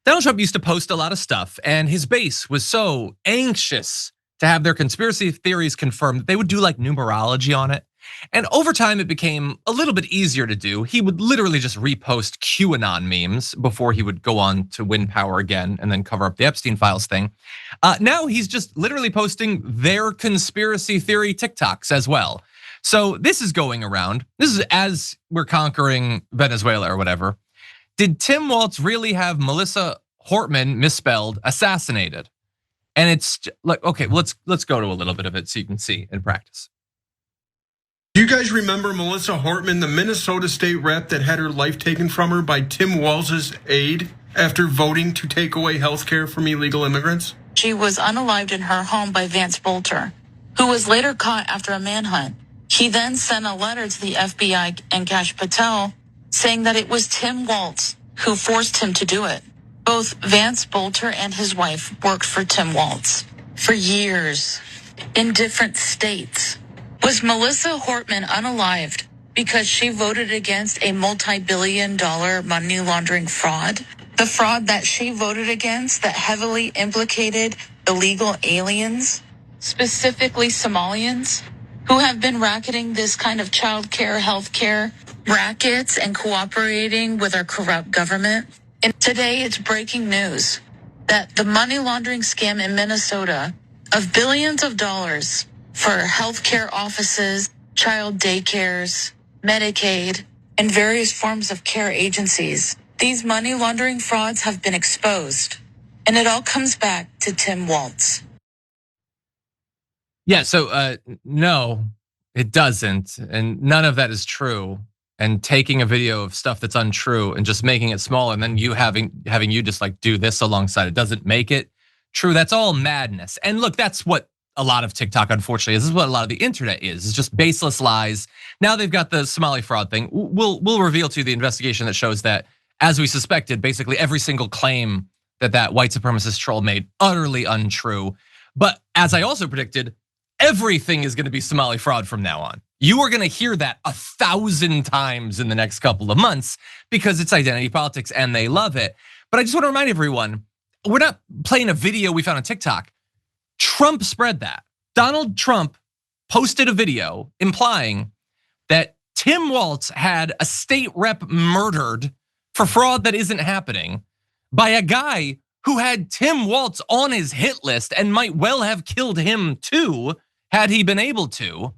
Donald Trump used to post a lot of stuff, and his base was so anxious to have their conspiracy theories confirmed that they would do like numerology on it. And over time, it became a little bit easier to do. He would literally just repost QAnon memes before he would go on to win power again and then cover up the Epstein files thing. Now he's just literally posting their conspiracy theory TikToks as well. So this is going around. This is as we're conquering Venezuela or whatever. Did Tim Walz really have Melissa Hortman, misspelled, assassinated? And it's like, okay, let's go to a little bit of it so you can see in practice. Do you guys remember Melissa Hortman, the Minnesota state rep that had her life taken from her by Tim Walz's aide after voting to take away health care from illegal immigrants? She was unalived in her home by Vance Bolter, who was later caught after a manhunt. He then sent a letter to the FBI and Kash Patel saying that it was Tim Walz who forced him to do it. Both Vance Bolter and his wife worked for Tim Walz for years in different states. Was Melissa Hortman unalived because she voted against a multi-billion-dollar money laundering fraud? The fraud that she voted against that heavily implicated illegal aliens, specifically Somalians, who have been racketing this kind of child care, health care rackets and cooperating with our corrupt government. And today it's breaking news that the money laundering scam in Minnesota of billions of dollars for healthcare offices, child daycares, Medicaid, and various forms of care agencies. These money laundering frauds have been exposed, and it all comes back to Tim Walz. Yeah, so no, it doesn't, and none of that is true. And taking a video of stuff that's untrue and just making it smaller, and then you having you just like do this alongside it doesn't make it true. That's all madness. And look, that's what a lot of TikTok, unfortunately, is. This is what a lot of the internet is. It's just baseless lies. Now they've got the Somali fraud thing. We'll reveal to you the investigation that shows that, as we suspected, basically every single claim that white supremacist troll made utterly untrue. But as I also predicted, everything is going to be Somali fraud from now on. You are going to hear that 1,000 times in the next couple of months because it's identity politics and they love it. But I just want to remind everyone, we're not playing a video we found on TikTok. Trump spread that. Donald Trump posted a video implying that Tim Walz had a state rep murdered for fraud that isn't happening by a guy who had Tim Walz on his hit list and might well have killed him too had he been able to.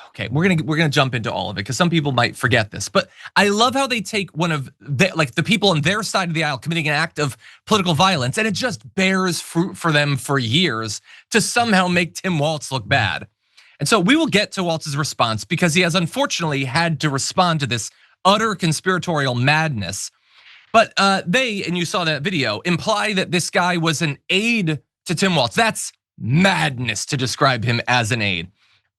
Okay, we're gonna jump into all of it because some people might forget this, but I love how they take one of the people on their side of the aisle committing an act of political violence, and it just bears fruit for them for years to somehow make Tim Walz look bad. And so we will get to Walz's response because he has unfortunately had to respond to this utter conspiratorial madness. But they, and you saw that video, imply that this guy was an aide to Tim Walz. That's madness to describe him as an aide.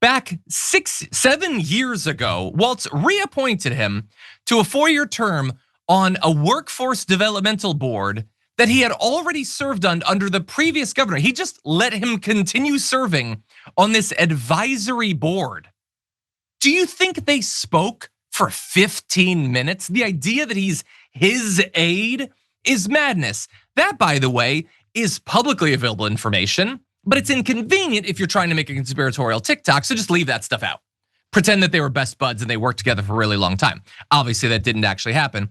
Back 7 years ago, Walz reappointed him to a 4-year term on a workforce developmental board that he had already served on under the previous governor. He just let him continue serving on this advisory board. Do you think they spoke for 15 minutes? The idea that he's his aide is madness. That, by the way, is publicly available information. But it's inconvenient if you're trying to make a conspiratorial TikTok, so just leave that stuff out. Pretend that they were best buds and they worked together for a really long time. Obviously, that didn't actually happen.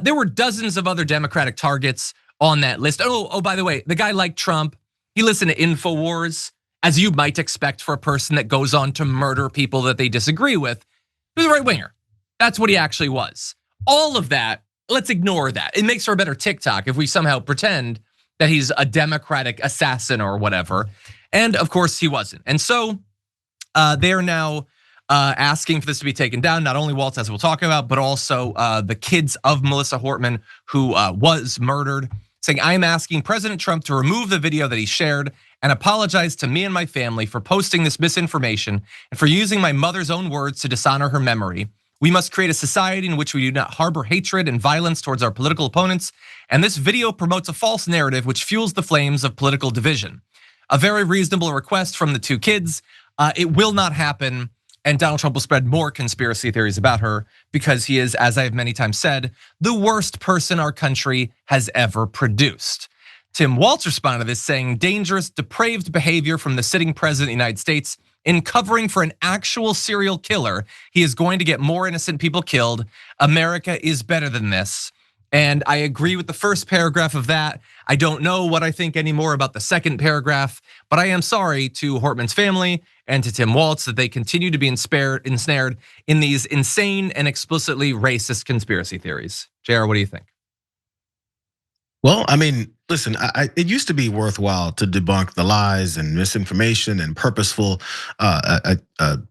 There were dozens of other Democratic targets on that list. Oh, by the way, the guy like Trump, he listened to InfoWars, as you might expect for a person that goes on to murder people that they disagree with. He was a right winger. That's what he actually was. All of that, let's ignore that. It makes for a better TikTok if we somehow pretend that he's a Democratic assassin or whatever. And of course he wasn't. And so they are now asking for this to be taken down. Not only Walz, as we'll talk about, but also the kids of Melissa Hortman, who was murdered, saying, I am asking President Trump to remove the video that he shared and apologize to me and my family for posting this misinformation and for using my mother's own words to dishonor her memory. We must create a society in which we do not harbor hatred and violence towards our political opponents. And this video promotes a false narrative which fuels the flames of political division. A very reasonable request from the two kids. It will not happen. And Donald Trump will spread more conspiracy theories about her because he is, as I have many times said, the worst person our country has ever produced. Tim Walz responded to this saying, dangerous, depraved behavior from the sitting president of the United States in covering for an actual serial killer. He is going to get more innocent people killed. America is better than this. And I agree with the first paragraph of that. I don't know what I think anymore about the second paragraph, but I am sorry to Hortman's family and to Tim Walz that they continue to be ensnared in these insane and explicitly racist conspiracy theories. JR, what do you think? Well, I mean, listen, it used to be worthwhile to debunk the lies and misinformation and purposeful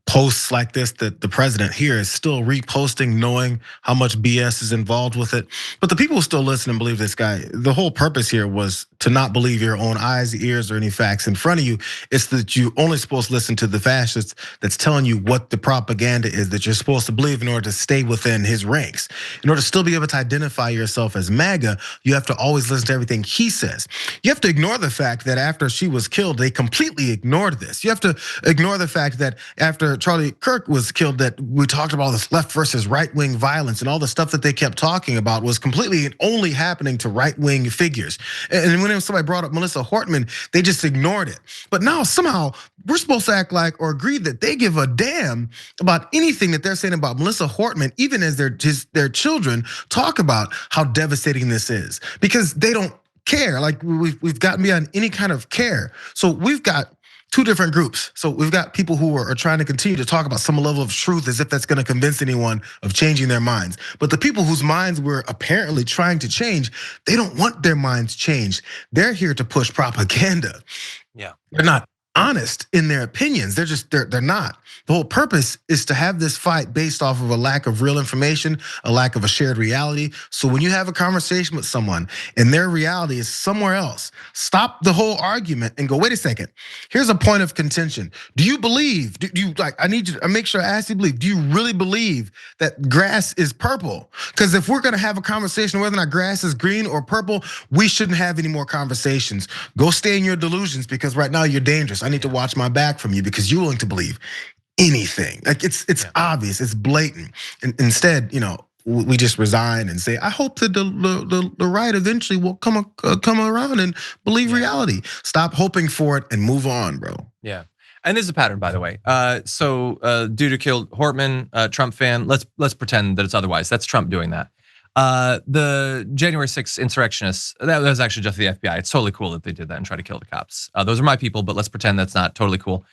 posts like this that the president here is still reposting, knowing how much BS is involved with it. But the people who still listen and believe this guy, the whole purpose here was to not believe your own eyes, ears, or any facts in front of you. It's that you only supposed to listen to the fascists that's telling you what the propaganda is that you're supposed to believe in order to stay within his ranks. In order to still be able to identify yourself as MAGA, you have to always listen to everything he says. You have to ignore the fact that after she was killed, they completely ignored this. You have to ignore the fact that after Charlie Kirk was killed, that we talked about this left versus right-wing violence and all the stuff that they kept talking about was completely only happening to right-wing figures. And when somebody brought up Melissa Hortman, they just ignored it. But now somehow we're supposed to act like or agree that they give a damn about anything that they're saying about Melissa Hortman, even as their children talk about how devastating this is, because they don't care. Like we've gotten beyond any kind of care. So we've got two different groups. So we've got people who are trying to continue to talk about some level of truth as if that's gonna convince anyone of changing their minds. But the people whose minds we're apparently trying to change, they don't want their minds changed. They're here to push propaganda. Yeah. They're not honest in their opinions. They're not. The whole purpose is to have this fight based off of a lack of real information, a lack of a shared reality. So when you have a conversation with someone and their reality is somewhere else, stop the whole argument and go, wait a second, here's a point of contention. Do you believe, I need you to make sure I ask you to believe, do you really believe that grass is purple? Because if we're gonna have a conversation whether or not grass is green or purple, we shouldn't have any more conversations. Go stay in your delusions because right now you're dangerous. I need to watch my back from you because you're willing to believe anything. Like it's obvious, it's blatant. And instead, we just resign and say, I hope that the right eventually will come around and believe reality. Stop hoping for it and move on, bro. Yeah. And there's a pattern, by the way. So dude who killed Hortman, Trump fan, let's pretend that it's otherwise. That's Trump doing that. The January 6th insurrectionists, that was actually just the FBI. It's totally cool that they did that and tried to kill the cops. Those are my people, but let's pretend that's not totally cool.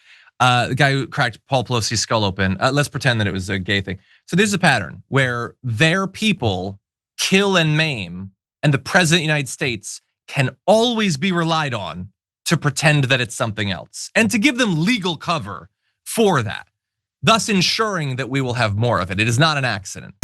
The guy who cracked Paul Pelosi's skull open, let's pretend that it was a gay thing. So there's a pattern where their people kill and maim, and the president of the United States can always be relied on to pretend that it's something else and to give them legal cover for that, thus ensuring that we will have more of it. It is not an accident.